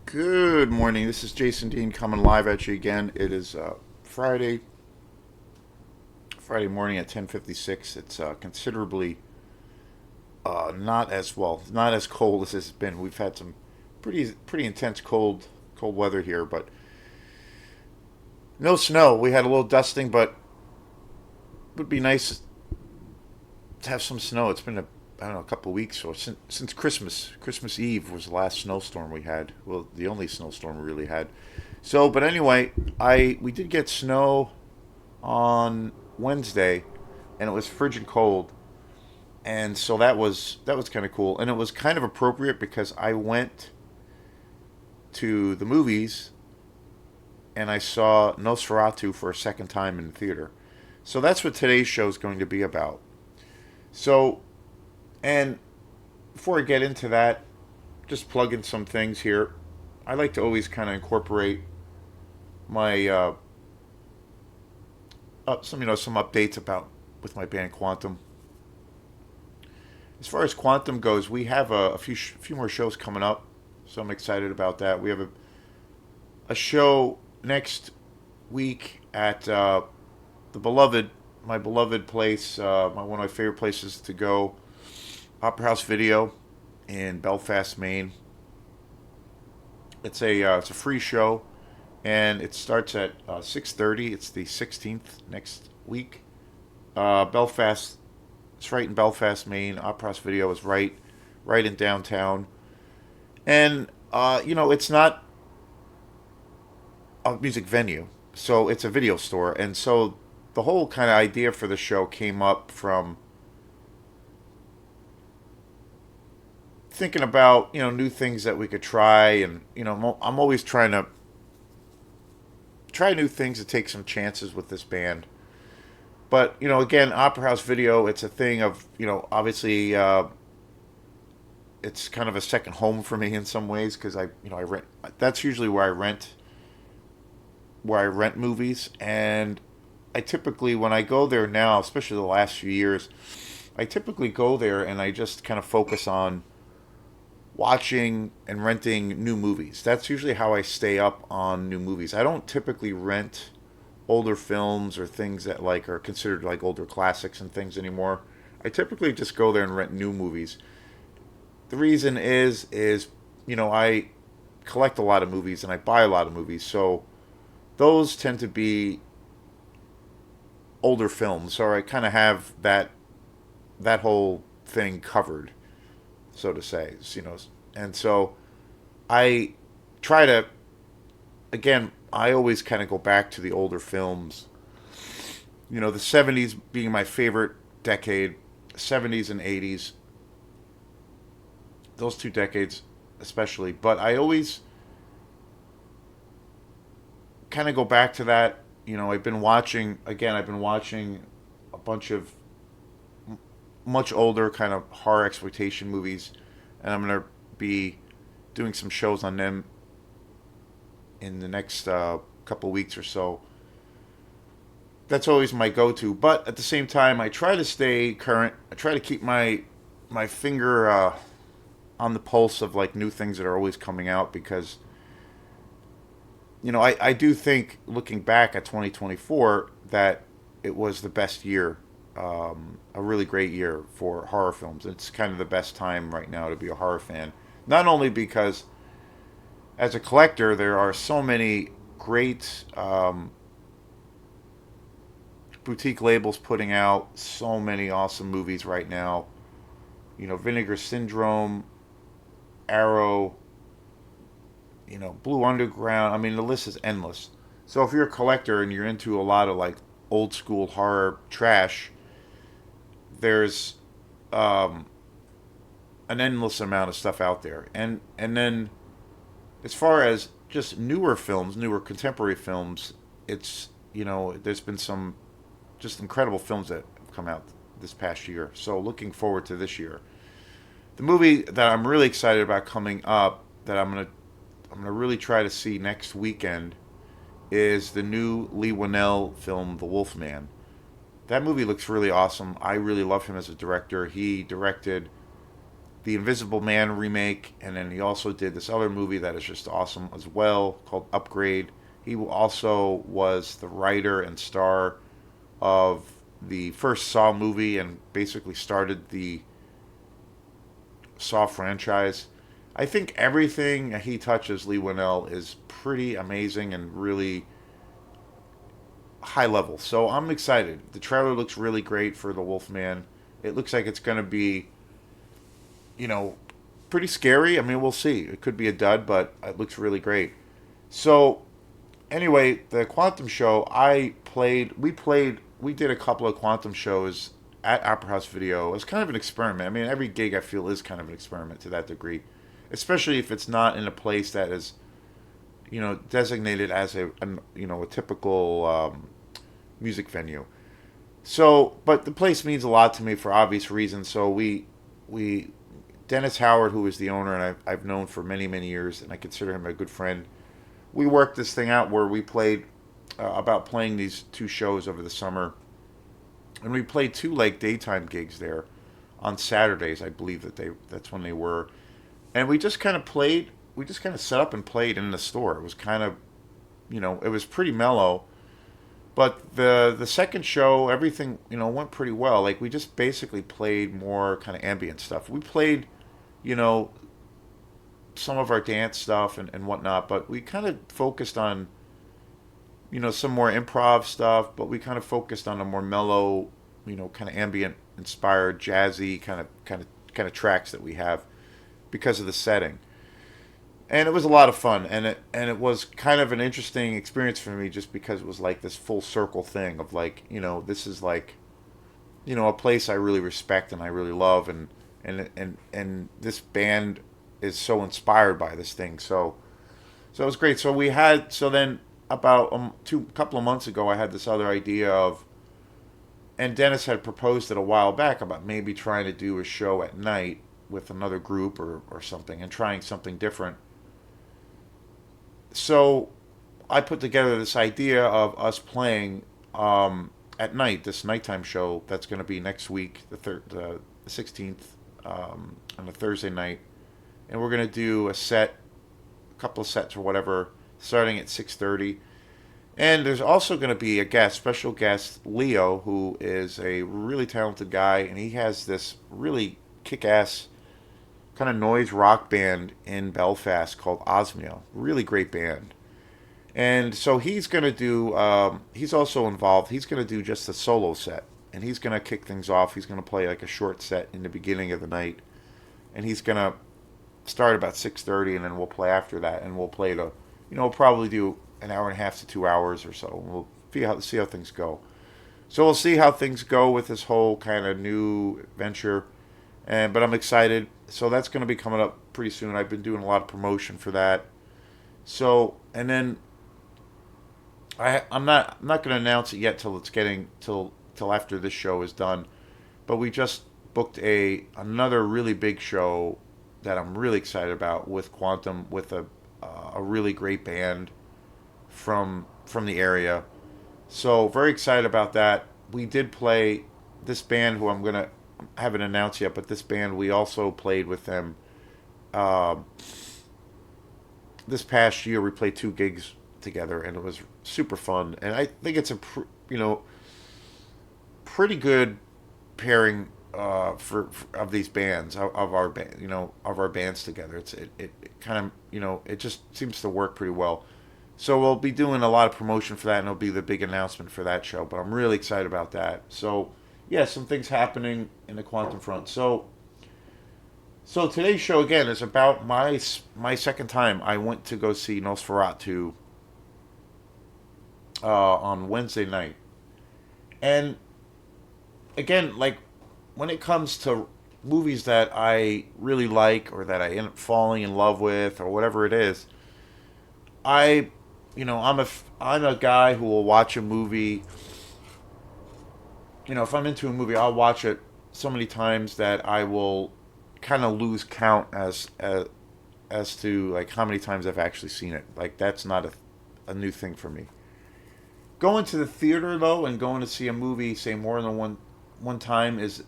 Good morning. This is Jason Dean coming live at you again. It is Friday morning at 10:56. It's considerably not as cold as it's been. We've had some pretty intense cold weather here, but no snow. We had a little dusting, but it would be nice to have some snow. It's been I don't know, a couple of weeks or since Christmas. Christmas Eve was the last snowstorm we had. Well, the only snowstorm we really had. So, but anyway, I we did get snow on Wednesday, and it was frigid cold, and so that was kind of cool, and it was kind of appropriate because I went to the movies and I saw Nosferatu for a second time in the theater. So that's what today's show is going to be about. So, and before I get into that, just plug in some things here. I like to always kind of incorporate my some updates about with my band Quantum. As far as Quantum goes, we have a few more shows coming up, so I'm excited about that. We have a show next week at the beloved my beloved place, one of my favorite places to go, Opera House Video in Belfast, Maine. It's a free show, and it starts at 6:30. It's the 16th next week. Belfast. It's right in Belfast, Maine. Opera House Video is right in downtown, and it's not a music venue, so it's a video store, and so the whole kind of idea for the show came up from thinking about new things that we could try, and I'm always trying to try new things to take some chances with this band. But again, Opera House Video, it's a thing of obviously it's kind of a second home for me in some ways because I rent. That's usually where I rent movies, and I typically when I go there now, especially the last few years, I typically go there and I just kind of focus on watching and renting new movies. That's usually how I stay up on new movies. I don't typically rent older films or things that like are considered like older classics and things anymore. I typically just go there and rent new movies. The reason is I collect a lot of movies and I buy a lot of movies, so those tend to be older films. So I kind of have that whole thing covered, so to say. And so I try to again. I always kind of go back to the older films. The '70s being my favorite decade, '70s and '80s, those two decades especially. But I always kind of go back to that. I've been watching a bunch of much older kind of horror exploitation movies, and I'm gonna be doing some shows on them in the next couple weeks or so. That's always my go-to. But at the same time, I try to stay current. I try to keep my finger on the pulse of like new things that are always coming out because I do think looking back at 2024 that it was the best year, a really great year for horror films. It's kind of the best time right now to be a horror fan. Not only because as a collector there are so many great boutique labels putting out so many awesome movies right now. Vinegar Syndrome, Arrow, Blue Underground. I mean, the list is endless. So if you're a collector and you're into a lot of like old school horror trash, there's um, an endless amount of stuff out there. And then as far as just newer films, newer contemporary films, it's there's been some just incredible films that have come out this past year. So looking forward to this year. The movie that I'm really excited about coming up that I'm gonna really try to see next weekend is the new Lee Winnell film, The Wolfman. That movie looks really awesome. I really love him as a director. He directed the Invisible Man remake, and then he also did this other movie that is just awesome as well called Upgrade. He also was the writer and star of the first Saw movie and basically started the Saw franchise. I think everything he touches, Lee Winnell, is pretty amazing and really high level. So I'm excited. The trailer looks really great for the Wolfman. It looks like it's going to be, you know, pretty scary. I mean, we'll see. It could be a dud, but it looks really great. So anyway, the Quantum show, we did a couple of Quantum shows at Opera House Video. It was kind of an experiment. I mean, every gig I feel is kind of an experiment to that degree, especially if it's not in a place that is, designated as a typical music venue. So, but the place means a lot to me for obvious reasons. So we Dennis Howard, who is the owner, and I've known for many, many years, and I consider him a good friend. We worked this thing out where we played about playing these two shows over the summer, and we played two like daytime gigs there on Saturdays. I believe that's when they were, and we just kind of played. We just kind of set up and played in the store. It was kind of, it was pretty mellow. But the second show, everything went pretty well. Like we just basically played more kind of ambient stuff. We played, you know, some of our dance stuff and whatnot, but we kind of focused on, some more improv stuff. But we kind of focused on a more mellow, kind of ambient inspired, jazzy kind of tracks that we have because of the setting. And it was a lot of fun, and it was kind of an interesting experience for me just because it was like this full circle thing of like, this is like, a place I really respect and I really love, and this band is so inspired by this thing. So it was great. So then about couple of months ago, I had this other idea of, and Dennis had proposed it a while back about maybe trying to do a show at night with another group or something and trying something different. So I put together this idea of us playing at night, this nighttime show that's going to be next week, the 16th, on a Thursday night, and we're going to do a couple of sets or whatever, starting at 6:30. And there's also going to be a special guest, Leo, who is a really talented guy, and he has this really kick-ass kind of noise rock band in Belfast called Osmio. Really great band. And so he's going to do, he's also involved, he's going to do just a solo set. And he's going to kick things off. He's going to play like a short set in the beginning of the night. And he's going to start about 6:30, and then we'll play after that. And we'll play we'll probably do an hour and a half to 2 hours or so. And we'll see how things go. So we'll see how things go with this whole kind of new venture. But I'm excited. So that's going to be coming up pretty soon. I've been doing a lot of promotion for that. So, and then I'm not going to announce it yet till it's getting till after this show is done. But we just booked another really big show that I'm really excited about with Quantum, with a really great band from the area. So very excited about that. We did play this band who I haven't announced yet, but this band, we also played with them this past year. We played two gigs together, and it was super fun. And I think it's a pretty good pairing for of these bands of our band, of our bands together. It kind of it just seems to work pretty well. So we'll be doing a lot of promotion for that, and it'll be the big announcement for that show. But I'm really excited about that. So yeah, some things happening in the Quantum front. So today's show again is about my second time. I went to go see Nosferatu on Wednesday night, and again, like when it comes to movies that I really like or that I end up falling in love with or whatever it is, I'm a guy who will watch a movie. If I'm into a movie, I'll watch it so many times that I will kind of lose count as to like how many times I've actually seen it. Like that's not a new thing for me. Going to the theater though and going to see a movie, say more than one time is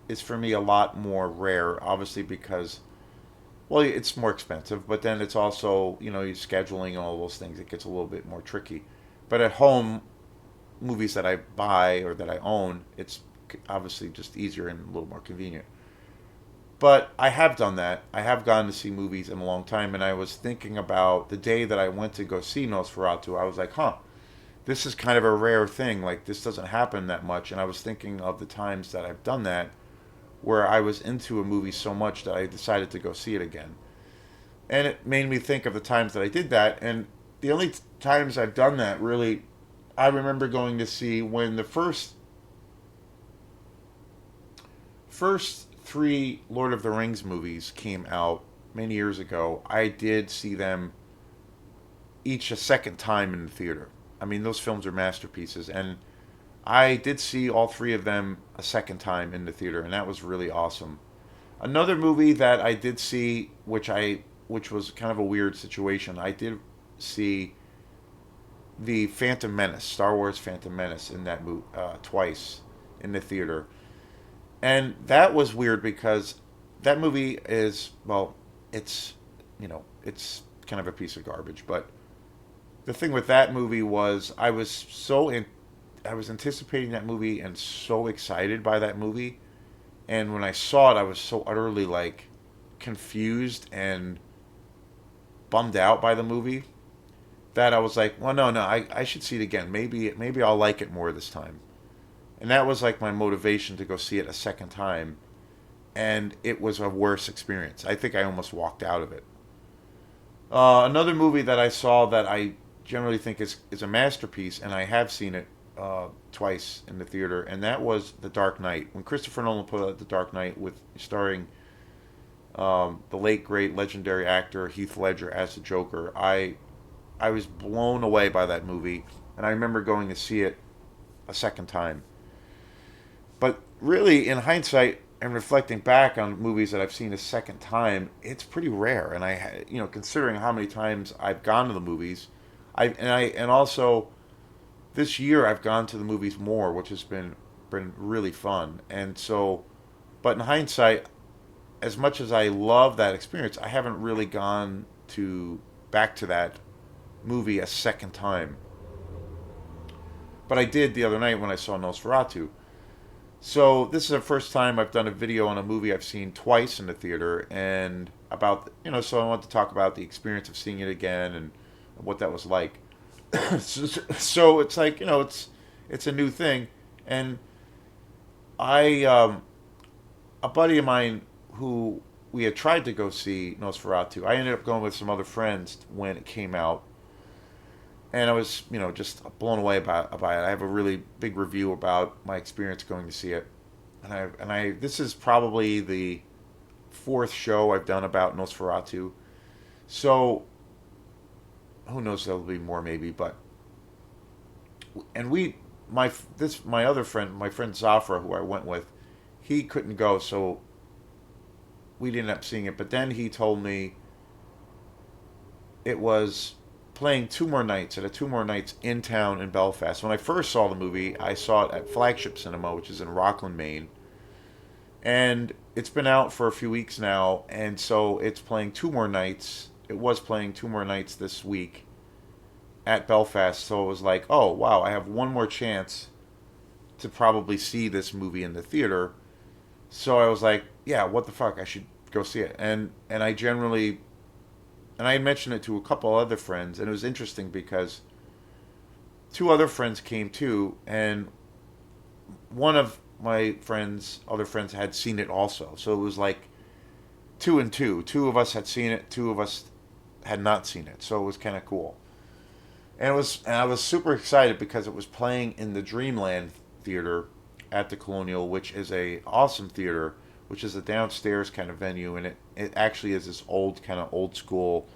is for me a lot more rare, obviously because well, it's more expensive, but then it's also you're scheduling and all those things. It gets a little bit more tricky. But at home, movies that I buy or that I own, it's obviously just easier and a little more convenient. But I have done that. I have gone to see movies in a long time, and I was thinking about the day that I went to go see Nosferatu. I was like, huh, this is kind of a rare thing. Like, this doesn't happen that much. And I was thinking of the times that I've done that where I was into a movie so much that I decided to go see it again. And it made me think of the times that I did that. And the only times I've done that really, I remember going to see when the first three Lord of the Rings movies came out many years ago. I did see them each a second time in the theater. I mean, those films are masterpieces, and I did see all three of them a second time in the theater, and that was really awesome. Another movie that I did see, which was kind of a weird situation. I did see the Phantom Menace, Star Wars Phantom Menace, in that movie twice in the theater, and that was weird because that movie is well, it's it's kind of a piece of garbage. But the thing with that movie was I was anticipating that movie and so excited by that movie, and when I saw it, I was so utterly like confused and bummed out by the movie that I was like, well, no, I should see it again. Maybe I'll like it more this time. And that was like my motivation to go see it a second time. And it was a worse experience. I think I almost walked out of it. Another movie that I saw that I generally think is a masterpiece, and I have seen it twice in the theater, and that was The Dark Knight. When Christopher Nolan put out The Dark Knight with starring the late great legendary actor Heath Ledger as the Joker, I was blown away by that movie, and I remember going to see it a second time. But really, in hindsight and reflecting back on movies that I've seen a second time, it's pretty rare. And considering how many times I've gone to the movies, and also this year I've gone to the movies more, which has been really fun. And so, but in hindsight, as much as I love that experience, I haven't really gone to back to that movie a second time. But I did the other night when I saw Nosferatu. So this is the first time I've done a video on a movie I've seen twice in the theater, and about so I want to talk about the experience of seeing it again and what that was like. So it's like it's a new thing, and I a buddy of mine who we had tried to go see Nosferatu. I ended up going with some other friends when it came out, and I was just blown away about it. I have a really big review about my experience going to see it, and I this is probably the fourth show I've done about Nosferatu. So who knows, there'll be more maybe, but and we my other friend, my friend Zafra, who I went with, he couldn't go, so we didn't end up seeing it. But then he told me it was playing two more nights at a two more nights in town in Belfast. When I first saw the movie, I saw it at Flagship Cinema, which is in Rockland, Maine, and it's been out for a few weeks now, and so it's playing two more nights. It was playing two more nights this week at Belfast, so it was like, oh wow, I have one more chance to probably see this movie in the theater. So I was like, yeah, what the fuck, I should go see it. And I generally and I had mentioned it to a couple other friends, and it was interesting because two other friends came too, and one of my friends, other friends, had seen it also. So it was like two and two. Two of us had seen it. Two of us had not seen it. So it was kind of cool. And I was super excited because it was playing in the Dreamland Theater at the Colonial, which is a awesome theater, which is a downstairs kind of venue, and it actually is this old kind of old school,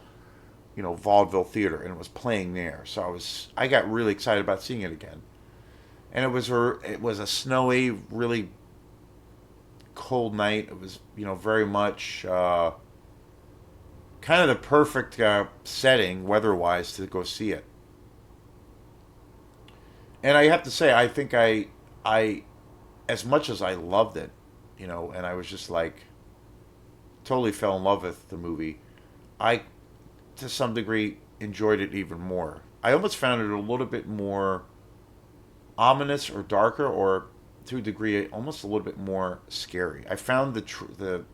vaudeville theater, and it was playing there. So I got really excited about seeing it again. And it was a snowy, really cold night. It was very much kind of the perfect setting weather wise to go see it. And I have to say, I think I as much as I loved it, and I was just like totally fell in love with the movie. I, to some degree, enjoyed it even more. I almost found it a little bit more ominous or darker, or to a degree, almost a little bit more scary. I found the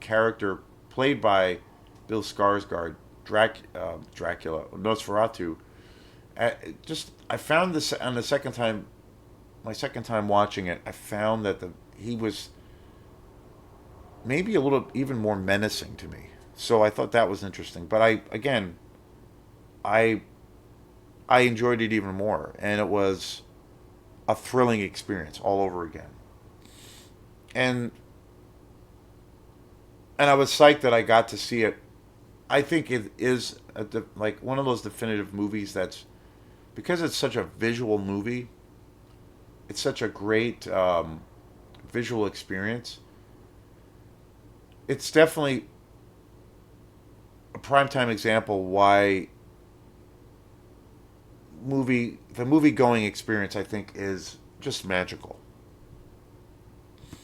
character played by Bill Skarsgård, Dracula, Nosferatu. Just I found this on the second time, my second time watching it. I found that the he was maybe a little even more menacing to me. So I thought that was interesting. But I I enjoyed it even more, and it was a thrilling experience all over again. And I was psyched that I got to see it. I think it is like one of those definitive movies that's because it's such a visual movie. It's such a great visual experience. It's definitely a primetime example why the movie going experience I think is just magical.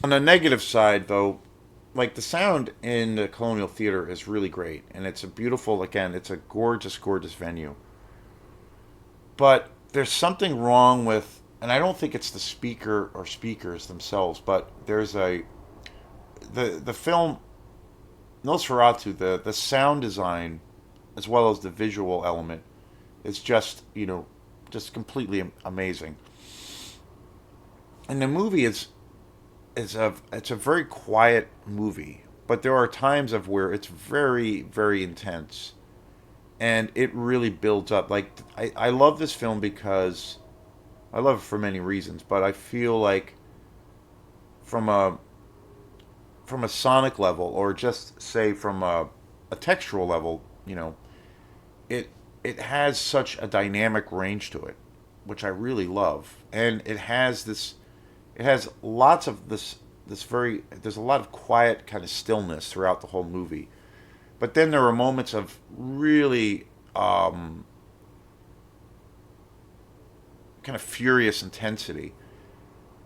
On the negative side though, like the sound in the Colonial Theater is really great and it's a beautiful again, it's a gorgeous venue. But there's something wrong with and I don't think it's the speaker or speakers themselves, but there's a the film Nosferatu, the sound design as well as the visual element is just, just completely amazing. And the movie it's a very quiet movie, but there are times of where it's very intense, and it really builds up. Like I love this film because I love it for many reasons, but I feel like from a from a sonic level, or just say from a textural level, it it has such a dynamic range to it, which I really love, and it has lots of this very there's a lot of quiet kind of stillness throughout the whole movie, but then there are moments of really kind of furious intensity,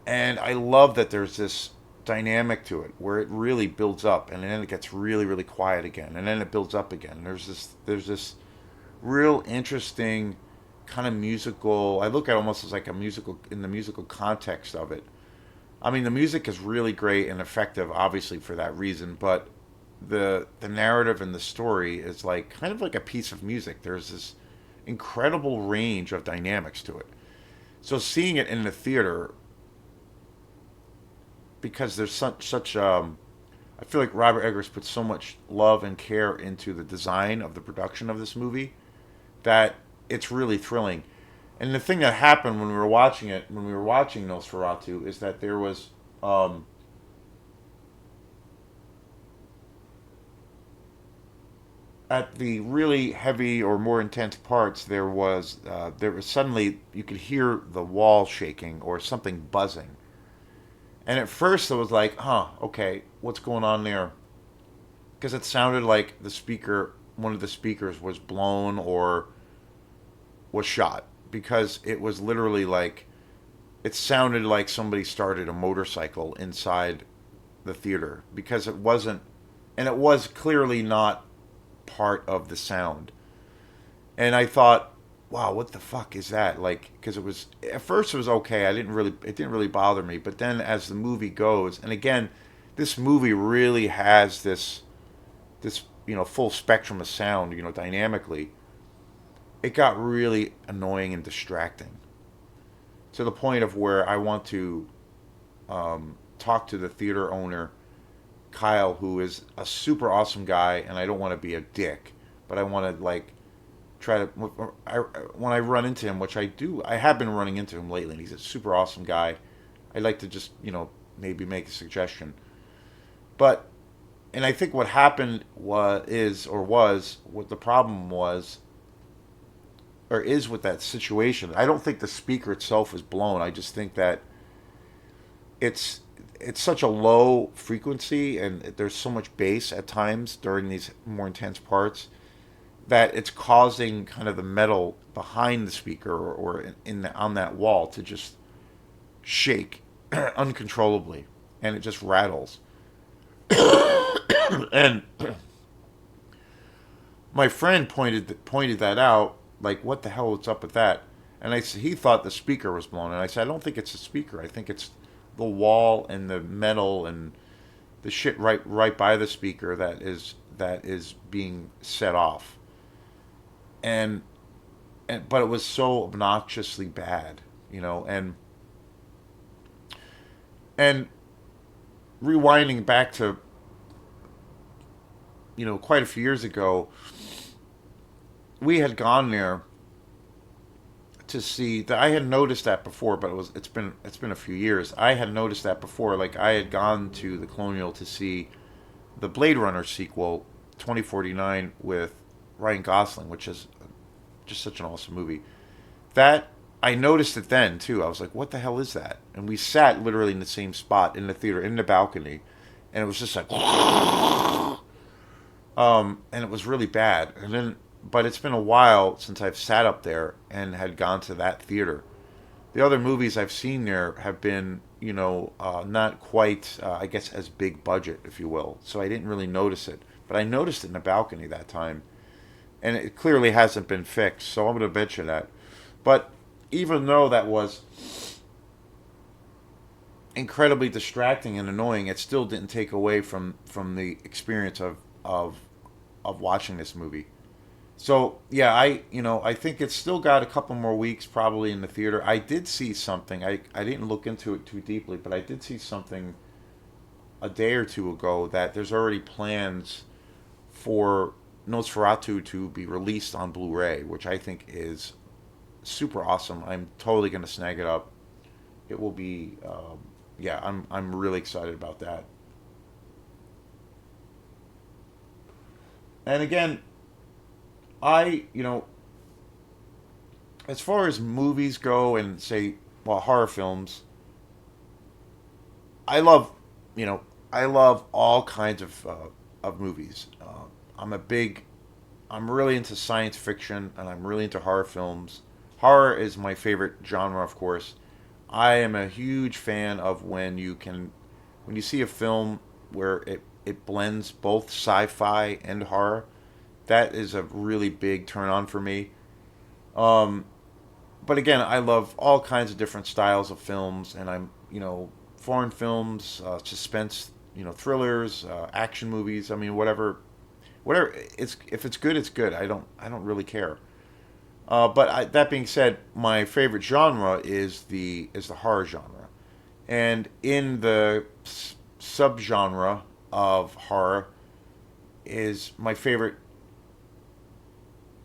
and I love that there's this dynamic to it where it really builds up and then it gets really quiet again and then it builds up again. There's this real interesting kind of musical. I look at it almost as like a musical in the musical context of it. I mean, the music is really great and effective, obviously for that reason, but the narrative and the story is like kind of like a piece of music. There's this incredible range of dynamics to it. So seeing it in the theater, because there's such I feel like Robert Eggers put so much love and care into the design of the production of this movie that it's really thrilling. And the thing that happened when we were watching it, when we were watching Nosferatu, is that there was at the really heavy or more intense parts, there was suddenly you could hear the wall shaking or something buzzing. And at first, it was like, huh, okay, what's going on there? Because it sounded like one of the speakers was blown or was shot. Because it was literally like, it sounded like somebody started a motorcycle inside the theater. Because it wasn't, and it was clearly not part of the sound. And I thought, wow, what the fuck is that? Like, because it was at first it was okay. It didn't really bother me. But then as the movie goes, and again, this movie really has this full spectrum of sound, dynamically. It got really annoying and distracting to the point of where I want to talk to the theater owner, Kyle, who is a super awesome guy, and I don't want to be a dick, but I want to like try to when I run into him, which I do, I have been running into him lately, and he's a super awesome guy. I'd like to just maybe make a suggestion, but and I think what happened was what the problem was or is with that situation. I don't think the speaker itself is blown. I just think that it's it's such a low frequency and there's so much bass at times during these more intense parts that it's causing kind of the metal behind the speaker or on that wall to just shake uncontrollably. and it just rattles. And my friend pointed that out, like, what the hell is up with that? And he thought the speaker was blown, and I said, I don't think it's the speaker. I think it's the wall and the metal and the shit right by the speaker that is being set off. And but it was so obnoxiously bad, and rewinding back to quite a few years ago, we had gone there to see that. I had noticed that before, but it's been a few years. I had noticed that before. Like, I had gone to the Colonial to see the Blade Runner sequel, 2049, with Ryan Gosling, which is just such an awesome movie. That I noticed it then too. I was like, "What the hell is that?" And we sat literally in the same spot in the theater, in the balcony, and it was just like, and it was really bad. And then, but it's been a while since I've sat up there and had gone to that theater. The other movies I've seen there have been, not quite, I guess, as big budget, if you will. So I didn't really notice it, but I noticed it in the balcony that time, and it clearly hasn't been fixed. So I'm going to bet you that. But even though that was incredibly distracting and annoying, it still didn't take away from the experience of watching this movie. So yeah, I think it's still got a couple more weeks probably in the theater. I did see something. I didn't look into it too deeply, but I did see something a day or two ago that there's already plans for Nosferatu to be released on Blu-ray, which I think is super awesome. I'm totally gonna snag it up. It will be, yeah. I'm really excited about that. And again, I as far as movies go and say, well, horror films, I love you know I love all kinds of movies. I'm a big I'm really into science fiction, and I'm really into horror films. Horror is my favorite genre, of course. I am a huge fan of when you see a film where it blends both sci-fi and horror. That is a really big turn on for me. Um, but again, I love all kinds of different styles of films, and foreign films, suspense, thrillers, action movies. I mean, whatever. It's if it's good, it's good. I don't really care. That being said, my favorite genre is the horror genre, and in the subgenre of horror is my favorite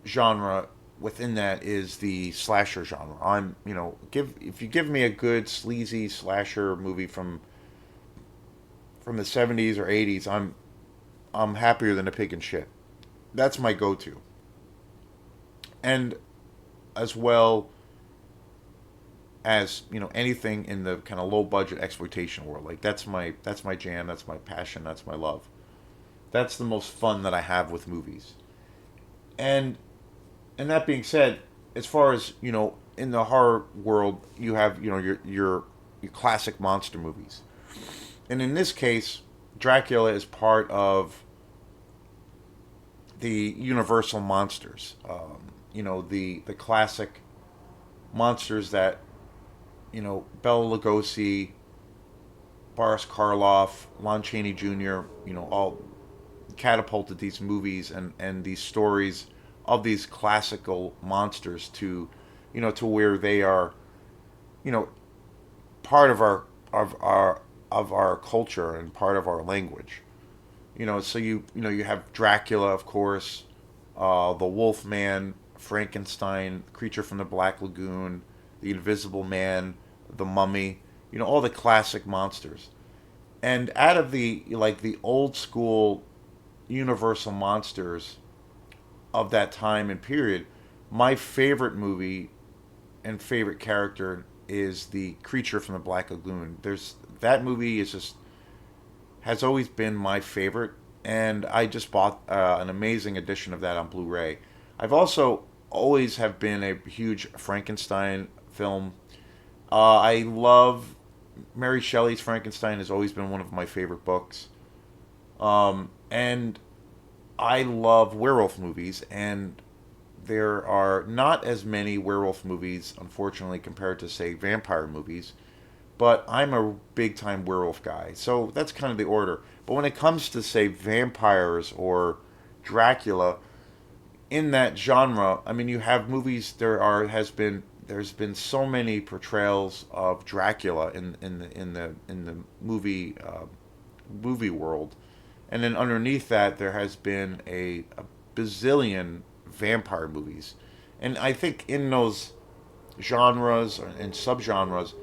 genre within that is the slasher genre. Give if you give me a good sleazy slasher movie from the 70s or 80s, I'm happier than a pig in shit. That's my go-to. And as well as, anything in the kind of low budget exploitation world. Like, that's my jam, that's my passion, that's my love. That's the most fun that I have with movies. And and that being said, as far as in the horror world, you have your classic monster movies, and in this case, Dracula is part of the Universal monsters. The classic monsters that Bela Lugosi, Boris Karloff, Lon Chaney Jr. All catapulted these movies and these stories of these classical monsters to where they are you know part of our culture and part of our language. So you have Dracula, of course, the Wolfman, Frankenstein, Creature from the Black Lagoon, the Invisible Man, the Mummy, all the classic monsters. And out of the old school Universal monsters of that time and period, my favorite movie and favorite character is the Creature from the Black Lagoon. There's That movie is just has always been my favorite, and I just bought an amazing edition of that on Blu-ray. I've also always have been a huge Frankenstein film. I love Mary Shelley's Frankenstein has always been one of my favorite books. And I love werewolf movies, and there are not as many werewolf movies, unfortunately, compared to, say, vampire movies. But I'm a big time werewolf guy, so that's kind of the order. But when it comes to, say, vampires or Dracula, in that genre, I mean, you have movies. There's been so many portrayals of Dracula in the movie world, and then underneath that there has been a bazillion vampire movies, and I think in those genres and subgenres,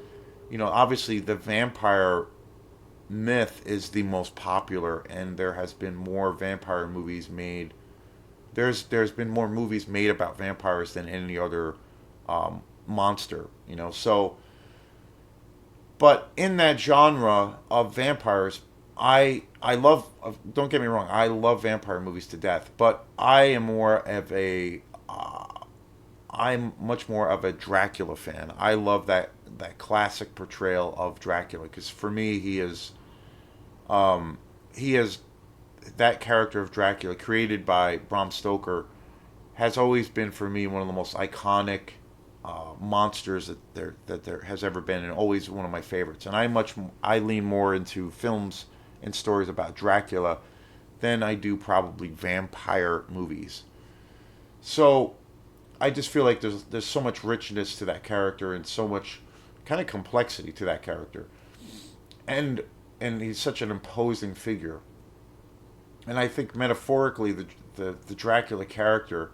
obviously the vampire myth is the most popular, and there has been more vampire movies made. There's been more movies made about vampires than any other monster, So, but in that genre of vampires, I love. Don't get me wrong, I love vampire movies to death. But I'm much more of a Dracula fan. I love that classic portrayal of Dracula because for me he is that character of Dracula created by Bram Stoker has always been for me one of the most iconic monsters that there has ever been, and always one of my favorites. And I lean more into films and stories about Dracula than I do probably vampire movies. So I just feel like there's so much richness to that character and so much kind of complexity to that character, and he's such an imposing figure. And I think metaphorically, the Dracula character,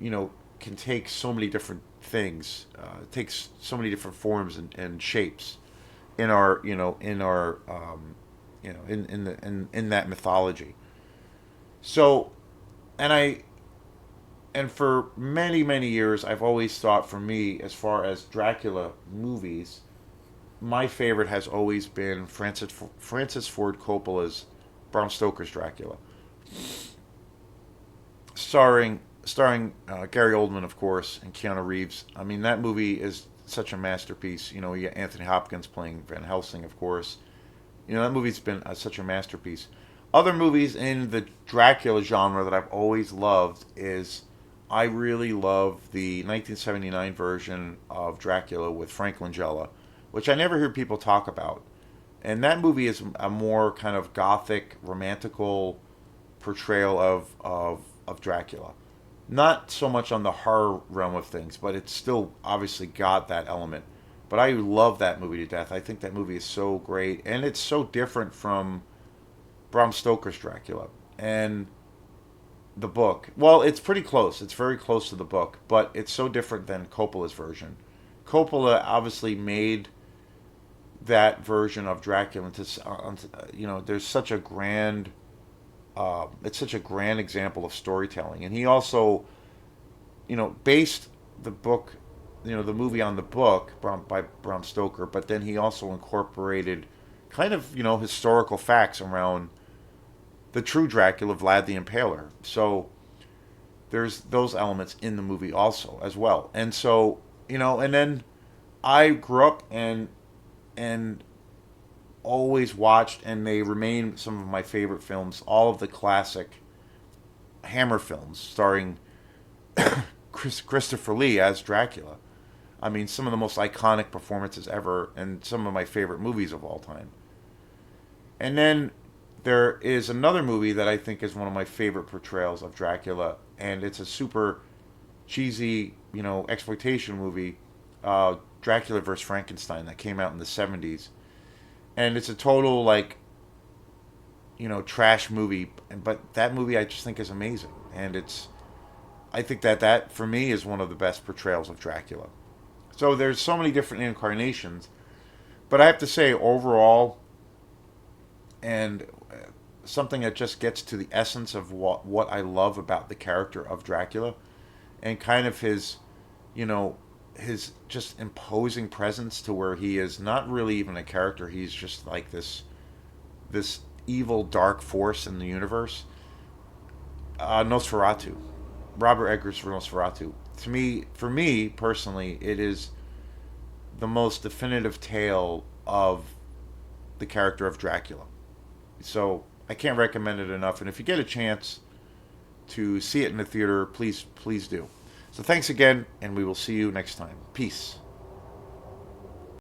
can take so many different things, takes so many different forms and shapes in our, in that mythology. So, and I, and for many many years, I've always thought, for me, as far as Dracula movies, my favorite has always been Francis Ford Coppola's Bram Stoker's Dracula, starring Gary Oldman, of course, and Keanu Reeves. I mean, that movie is such a masterpiece. You got Anthony Hopkins playing Van Helsing, of course. That movie's been such a masterpiece. Other movies in the Dracula genre that I've always loved is I really love the 1979 version of Dracula with Frank Langella, which I never hear people talk about. And that movie is a more kind of gothic, romantical portrayal of Dracula. Not so much on the horror realm of things, but it's still obviously got that element. But I love that movie to death. I think that movie is so great, and it's so different from Bram Stoker's Dracula and the book. Well, it's pretty close. It's very close to the book, but it's so different than Coppola's version. Coppola obviously made that version of Dracula into, there's such a grand, it's such a grand example of storytelling, and he also, based the book, the movie on the book by Bram Stoker, but then he also incorporated kind of, historical facts around the true Dracula, Vlad the Impaler. So there's those elements in the movie also as well. And so, and then I grew up and always watched, and they remain some of my favorite films, all of the classic Hammer films starring Christopher Lee as Dracula. I mean, some of the most iconic performances ever, and some of my favorite movies of all time. And then there is another movie that I think is one of my favorite portrayals of Dracula, and it's a super cheesy, exploitation movie, Dracula vs. Frankenstein, that came out in the 70s. And it's a total, like, trash movie, but that movie I just think is amazing. And I think that for me is one of the best portrayals of Dracula. So there's so many different incarnations, but I have to say overall, and something that just gets to the essence of what I love about the character of Dracula, and kind of you know, his just imposing presence, to where he is not really even a character. He's just like this evil dark force in the universe. Nosferatu, Robert Eggers' Nosferatu. For me personally, it is the most definitive tale of the character of Dracula. So I can't recommend it enough. And if you get a chance to see it in the theater, please do. So thanks again, and we will see you next time. Peace.